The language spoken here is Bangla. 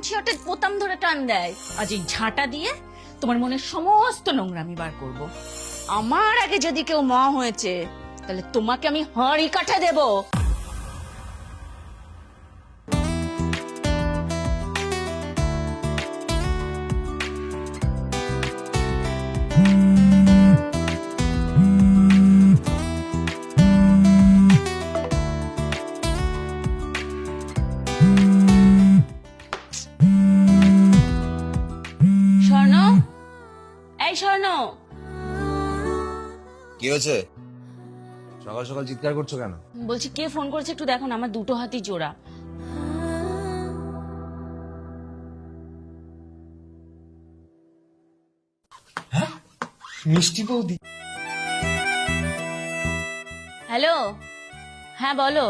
শিওটে বোতাম ধরে টান দেয়। আজ এই ঝাঁটা দিয়ে তোমার মনের সমস্ত নোংরামি বার করব। আমার আগে যদি কেউ মা হয়েছে তাহলে তোমাকে আমি হাঁড়ি কাঠা দেব। স্বর্ণ, এই স্বর্ণ, কি হয়েছে? সকাল সকাল চিৎকার করছো কেন? বলছি কে ফোন করেছে একটু দেখো না, আমার দুটো হাতই জোড়া। মিষ্টি বৌদি। হ্যালো, হ্যাঁ বলো।